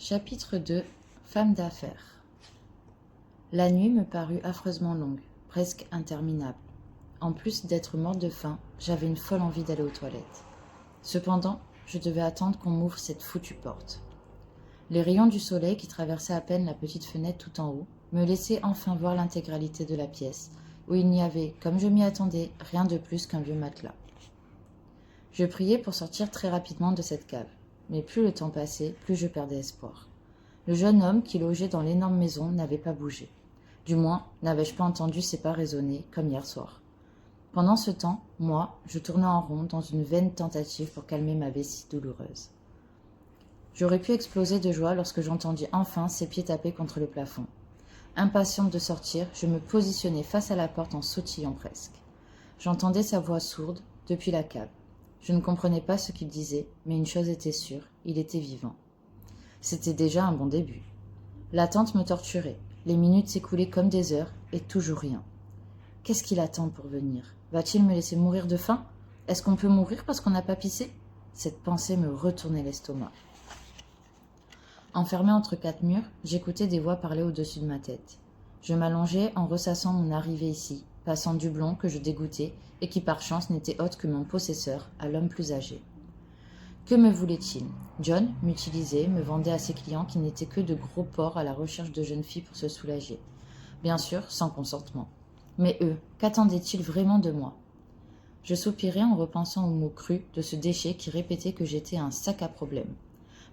Chapitre 2 Femme d'affaires. La nuit me parut affreusement longue, presque interminable. En plus d'être morte de faim, j'avais une folle envie d'aller aux toilettes. Cependant, je devais attendre qu'on m'ouvre cette foutue porte. Les rayons du soleil qui traversaient à peine la petite fenêtre tout en haut me laissaient enfin voir l'intégralité de la pièce, où il n'y avait, comme je m'y attendais, rien de plus qu'un vieux matelas. Je priais pour sortir très rapidement de cette cave, mais plus le temps passait, plus je perdais espoir. Le jeune homme qui logeait dans l'énorme maison n'avait pas bougé. Du moins, n'avais-je pas entendu ses pas résonner, comme hier soir. Pendant ce temps, moi, je tournais en rond dans une vaine tentative pour calmer ma vessie douloureuse. J'aurais pu exploser de joie lorsque j'entendis enfin ses pieds taper contre le plafond. Impatiente de sortir, je me positionnai face à la porte en sautillant presque. J'entendais sa voix sourde depuis la cave. Je ne comprenais pas ce qu'il disait, mais une chose était sûre, il était vivant. C'était déjà un bon début. L'attente me torturait. Les minutes s'écoulaient comme des heures, et toujours rien. Qu'est-ce qu'il attend pour venir? Va-t-il me laisser mourir de faim? Est-ce qu'on peut mourir parce qu'on n'a pas pissé? Cette pensée me retournait l'estomac. Enfermée entre quatre murs, j'écoutais des voix parler au-dessus de ma tête. Je m'allongeais en ressassant mon arrivée ici, passant du blond que je dégoûtais et qui par chance n'était autre que mon possesseur, à l'homme plus âgé. Que me voulait-il? John m'utilisait, me vendait à ses clients qui n'étaient que de gros porcs à la recherche de jeunes filles pour se soulager. Bien sûr, sans consentement. Mais eux, qu'attendaient-ils vraiment de moi? Je soupirais en repensant aux mots crus de ce déchet qui répétait que j'étais un sac à problème.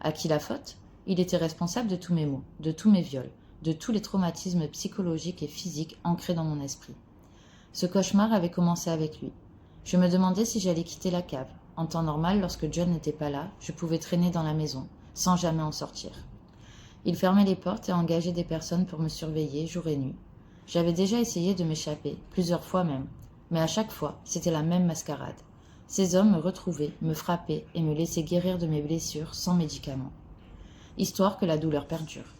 À qui la faute? Il était responsable de tous mes maux, de tous mes viols, de tous les traumatismes psychologiques et physiques ancrés dans mon esprit. Ce cauchemar avait commencé avec lui. Je me demandais si j'allais quitter la cave. En temps normal, lorsque John n'était pas là, je pouvais traîner dans la maison, sans jamais en sortir. Il fermait les portes et engageait des personnes pour me surveiller jour et nuit. J'avais déjà essayé de m'échapper, plusieurs fois même, mais à chaque fois, c'était la même mascarade. Ces hommes me retrouvaient, me frappaient et me laissaient guérir de mes blessures sans médicaments. Histoire que la douleur perdure.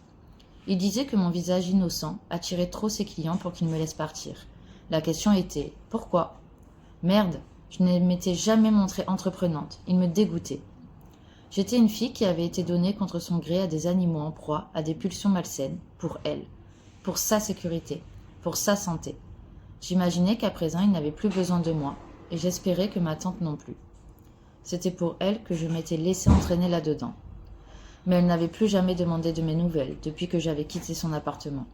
Ils disaient que mon visage innocent attirait trop ses clients pour qu'ils me laissent partir. La question était « Pourquoi ?» Merde, je ne m'étais jamais montrée entreprenante. Il me dégoûtait. J'étais une fille qui avait été donnée contre son gré à des animaux en proie, à des pulsions malsaines, pour elle, pour sa sécurité, pour sa santé. J'imaginais qu'à présent il n'avait plus besoin de moi, et j'espérais que ma tante non plus. C'était pour elle que je m'étais laissée entraîner là-dedans. Mais elle n'avait plus jamais demandé de mes nouvelles depuis que j'avais quitté son appartement.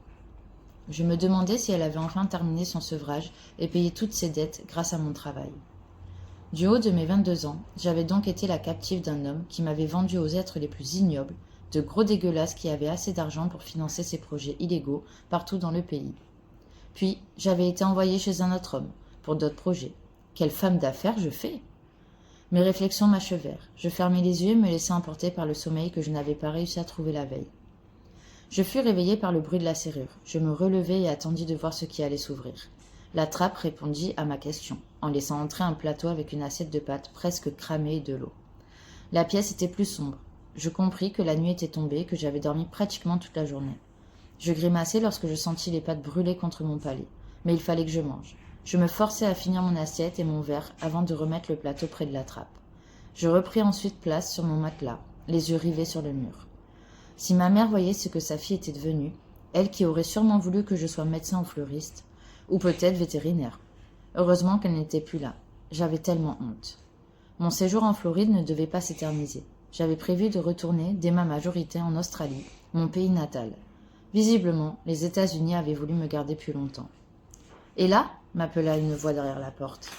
Je me demandais si elle avait enfin terminé son sevrage et payé toutes ses dettes grâce à mon travail. Du haut de mes 22 ans, j'avais donc été la captive d'un homme qui m'avait vendu aux êtres les plus ignobles, de gros dégueulasses qui avaient assez d'argent pour financer ses projets illégaux partout dans le pays. Puis, j'avais été envoyée chez un autre homme, pour d'autres projets. Quelle femme d'affaires je fais? Mes réflexions m'achevèrent. Je fermai les yeux et me laissai emporter par le sommeil que je n'avais pas réussi à trouver la veille. Je fus réveillée par le bruit de la serrure. Je me relevai et attendis de voir ce qui allait s'ouvrir. La trappe répondit à ma question, en laissant entrer un plateau avec une assiette de pâtes presque cramée et de l'eau. La pièce était plus sombre. Je compris que la nuit était tombée et que j'avais dormi pratiquement toute la journée. Je grimaçai lorsque je sentis les pâtes brûler contre mon palais. Mais il fallait que je mange. Je me forçai à finir mon assiette et mon verre avant de remettre le plateau près de la trappe. Je repris ensuite place sur mon matelas, les yeux rivés sur le mur. Si ma mère voyait ce que sa fille était devenue, elle qui aurait sûrement voulu que je sois médecin ou fleuriste, ou peut-être vétérinaire. Heureusement qu'elle n'était plus là. J'avais tellement honte. Mon séjour en Floride ne devait pas s'éterniser. J'avais prévu de retourner, dès ma majorité, en Australie, mon pays natal. Visiblement, les États-Unis avaient voulu me garder plus longtemps. « Et là ?» m'appela une voix derrière la porte.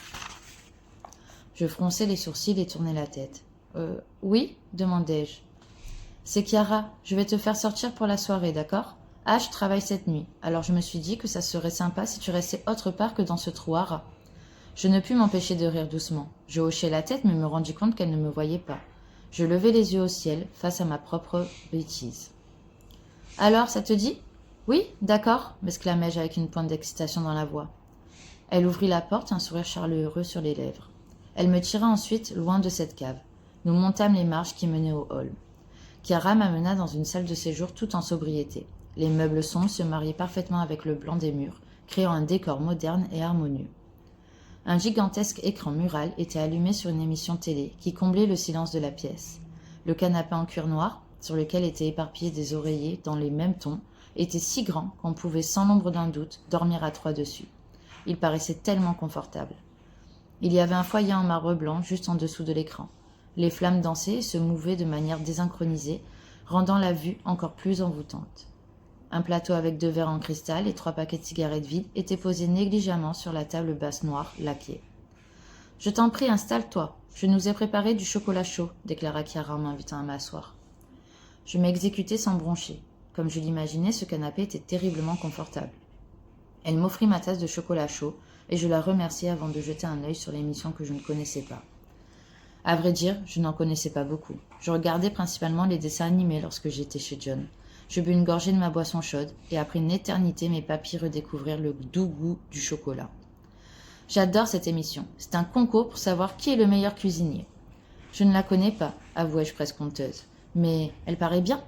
Je fronçai les sourcils et tournai la tête. « Oui ?» demandai-je. « C'est Chiara, je vais te faire sortir pour la soirée, d'accord ? Ash travaille cette nuit, alors je me suis dit que ça serait sympa si tu restais autre part que dans ce trou à rats. » Je ne pus m'empêcher de rire doucement. Je hochai la tête mais me rendis compte qu'elle ne me voyait pas. Je levai les yeux au ciel, face à ma propre bêtise. « Alors, ça te dit ? » ?»« Oui, d'accord, » m'exclamai-je avec une pointe d'excitation dans la voix. Elle ouvrit la porte, un sourire chaleureux sur les lèvres. Elle me tira ensuite loin de cette cave. Nous montâmes les marches qui menaient au hall. Chiara m'amena dans une salle de séjour tout en sobriété. Les meubles sombres se mariaient parfaitement avec le blanc des murs, créant un décor moderne et harmonieux. Un gigantesque écran mural était allumé sur une émission télé qui comblait le silence de la pièce. Le canapé en cuir noir, sur lequel étaient éparpillés des oreillers dans les mêmes tons, était si grand qu'on pouvait sans l'ombre d'un doute dormir à trois dessus. Il paraissait tellement confortable. Il y avait un foyer en marbre blanc juste en dessous de l'écran. Les flammes dansaient et se mouvaient de manière désynchronisée, rendant la vue encore plus envoûtante. Un plateau avec 2 verres en cristal et 3 paquets de cigarettes vides étaient posés négligemment sur la table basse noire laquée. « Je t'en prie, installe-toi. Je nous ai préparé du chocolat chaud, déclara Chiara en m'invitant à m'asseoir. Je m'exécutais sans broncher. Comme je l'imaginais, ce canapé était terriblement confortable. Elle m'offrit ma tasse de chocolat chaud et je la remerciai avant de jeter un œil sur l'émission que je ne connaissais pas. À vrai dire, je n'en connaissais pas beaucoup. Je regardais principalement les dessins animés lorsque j'étais chez John. Je bus une gorgée de ma boisson chaude et après une éternité, mes papilles redécouvrirent le doux goût du chocolat. J'adore cette émission. C'est un concours pour savoir qui est le meilleur cuisinier. Je ne la connais pas, avouai-je presque honteuse. Mais elle paraît bien.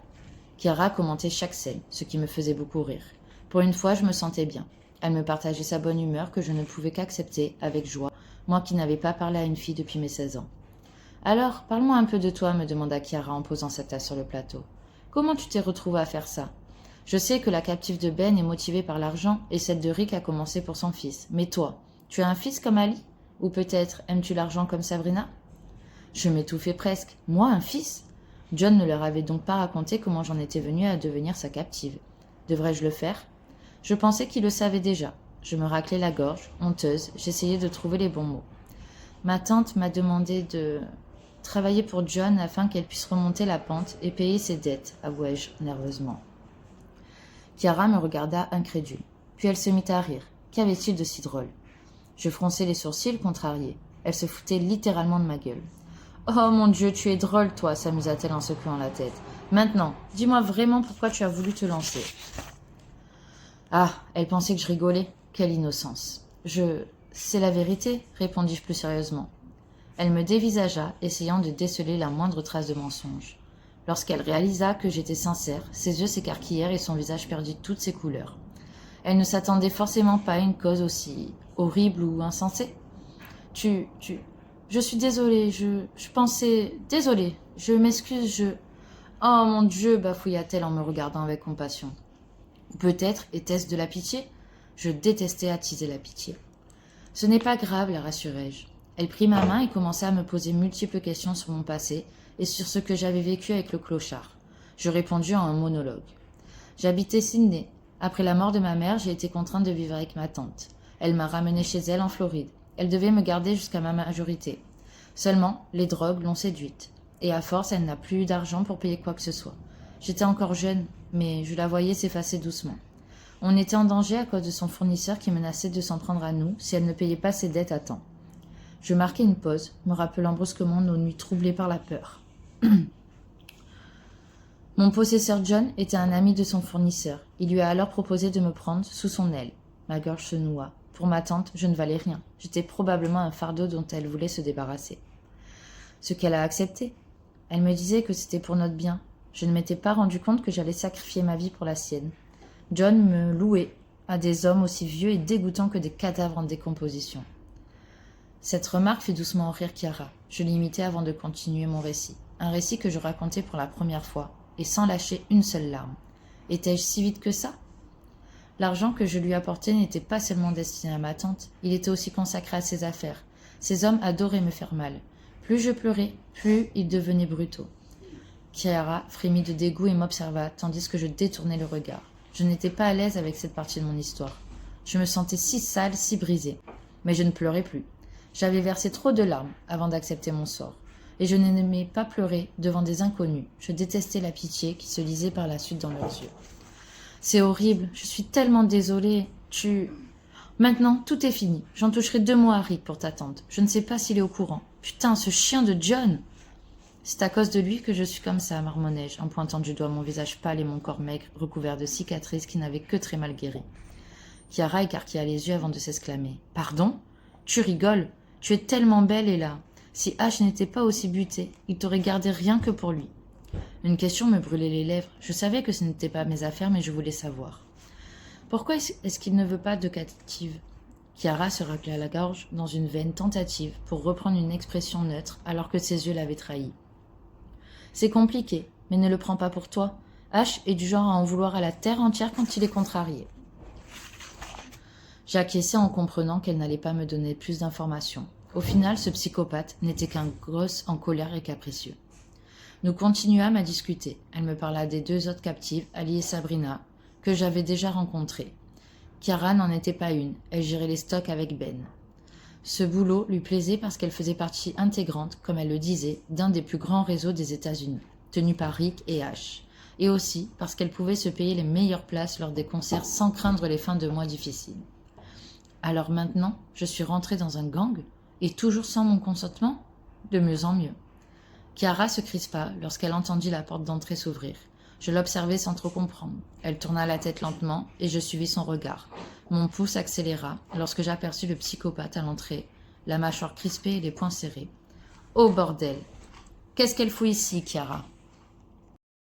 Chiara commentait chaque scène, ce qui me faisait beaucoup rire. Pour une fois, je me sentais bien. Elle me partageait sa bonne humeur que je ne pouvais qu'accepter avec joie, moi qui n'avais pas parlé à une fille depuis mes 16 ans. Alors, parle-moi un peu de toi, me demanda Chiara en posant sa tasse sur le plateau. Comment tu t'es retrouvée à faire ça? Je sais que la captive de Ben est motivée par l'argent et celle de Rick a commencé pour son fils. Mais toi, tu as un fils comme Ali? Ou peut-être aimes-tu l'argent comme Sabrina? Je m'étouffais presque. Moi, un fils? John ne leur avait donc pas raconté comment j'en étais venue à devenir sa captive. Devrais-je le faire? Je pensais qu'il le savait déjà. Je me raclais la gorge, honteuse, j'essayais de trouver les bons mots. Ma tante m'a demandé de travailler pour John afin qu'elle puisse remonter la pente et payer ses dettes, avouai-je nerveusement. Chiara me regarda incrédule. Puis elle se mit à rire. Qu'avait-il de si drôle? Je fronçai les sourcils, contrariée. Elle se foutait littéralement de ma gueule. « Oh mon Dieu, tu es drôle, toi !» s'amusa-t-elle en secouant la tête. « Maintenant, dis-moi vraiment pourquoi tu as voulu te lancer. » Ah, elle pensait que je rigolais. Quelle innocence. C'est la vérité, répondis-je plus sérieusement. Elle me dévisagea, essayant de déceler la moindre trace de mensonge. Lorsqu'elle réalisa que j'étais sincère, ses yeux s'écarquillèrent et son visage perdit toutes ses couleurs. Elle ne s'attendait forcément pas à une cause aussi horrible ou insensée. Je suis désolée, je pensais... Désolée, je m'excuse, Oh mon Dieu, bafouilla-t-elle en me regardant avec compassion. Peut-être était-ce de la pitié? Je détestais attiser la pitié. Ce n'est pas grave, la rassurai-je. Elle prit ma main et commença à me poser multiples questions sur mon passé et sur ce que j'avais vécu avec le clochard. Je répondis en un monologue. J'habitais Sydney. Après la mort de ma mère, j'ai été contrainte de vivre avec ma tante. Elle m'a ramenée chez elle en Floride. Elle devait me garder jusqu'à ma majorité. Seulement, les drogues l'ont séduite. Et à force, elle n'a plus eu d'argent pour payer quoi que ce soit. J'étais encore jeune, mais je la voyais s'effacer doucement. On était en danger à cause de son fournisseur qui menaçait de s'en prendre à nous si elle ne payait pas ses dettes à temps. Je marquai une pause, me rappelant brusquement nos nuits troublées par la peur. Mon possesseur John était un ami de son fournisseur. Il lui a alors proposé de me prendre sous son aile. Ma gorge se noua. Pour ma tante, je ne valais rien. J'étais probablement un fardeau dont elle voulait se débarrasser. Ce qu'elle a accepté. Elle me disait que c'était pour notre bien. Je ne m'étais pas rendu compte que j'allais sacrifier ma vie pour la sienne. John me louait à des hommes aussi vieux et dégoûtants que des cadavres en décomposition. Cette remarque fit doucement rire Chiara. Je l'imitai avant de continuer mon récit. Un récit que je racontais pour la première fois, et sans lâcher une seule larme. Étais-je si vite que ça? L'argent que je lui apportais n'était pas seulement destiné à ma tante, il était aussi consacré à ses affaires. Ces hommes adoraient me faire mal. Plus je pleurais, plus ils devenaient brutaux. Chiara frémit de dégoût et m'observa, tandis que je détournais le regard. Je n'étais pas à l'aise avec cette partie de mon histoire. Je me sentais si sale, si brisée. Mais je ne pleurais plus. J'avais versé trop de larmes avant d'accepter mon sort. Et je n'aimais pas pleurer devant des inconnus. Je détestais la pitié qui se lisait par la suite dans leurs yeux. C'est horrible, je suis tellement désolée. Maintenant, tout est fini. J'en toucherai 2 mots à Rick pour ta tante. Je ne sais pas s'il est au courant. Putain, ce chien de John! C'est à cause de lui que je suis comme ça, marmonnai-je, en pointant du doigt mon visage pâle et mon corps maigre, recouvert de cicatrices qui n'avaient que très mal guéri. Chiara écarquilla les yeux avant de s'exclamer. « Pardon? Tu rigoles? Tu es tellement belle, Ella. Si H n'était pas aussi buté, il t'aurait gardé rien que pour lui. » Une question me brûlait les lèvres. Je savais que ce n'était pas mes affaires, mais je voulais savoir. Pourquoi est-ce qu'il ne veut pas de captive? Chiara se racla la gorge dans une vaine tentative pour reprendre une expression neutre alors que ses yeux l'avaient trahi. C'est compliqué. mais ne le prends pas pour toi. Ash est du genre à en vouloir à la terre entière quand il est contrarié. J'acquiesçais en comprenant qu'elle n'allait pas me donner plus d'informations. Au final, ce psychopathe n'était qu'un gosse en colère et capricieux. Nous continuâmes à discuter. Elle me parla des 2 autres captives, Ali et Sabrina, que j'avais déjà rencontrées. Chiara n'en était pas une, elle gérait les stocks avec Ben. Ce boulot lui plaisait parce qu'elle faisait partie intégrante, comme elle le disait, d'un des plus grands réseaux des États-Unis, tenu par Rick et Ash, et aussi parce qu'elle pouvait se payer les meilleures places lors des concerts sans craindre les fins de mois difficiles. Alors maintenant, je suis rentrée dans un gang, et toujours sans mon consentement? De mieux en mieux. Chiara se crispa lorsqu'elle entendit la porte d'entrée s'ouvrir. Je l'observai sans trop comprendre. Elle tourna la tête lentement et je suivis son regard. Mon pouls accéléra lorsque j'aperçus le psychopathe à l'entrée, la mâchoire crispée et les poings serrés. « Oh bordel! Qu'est-ce qu'elle fout ici, Chiara ?»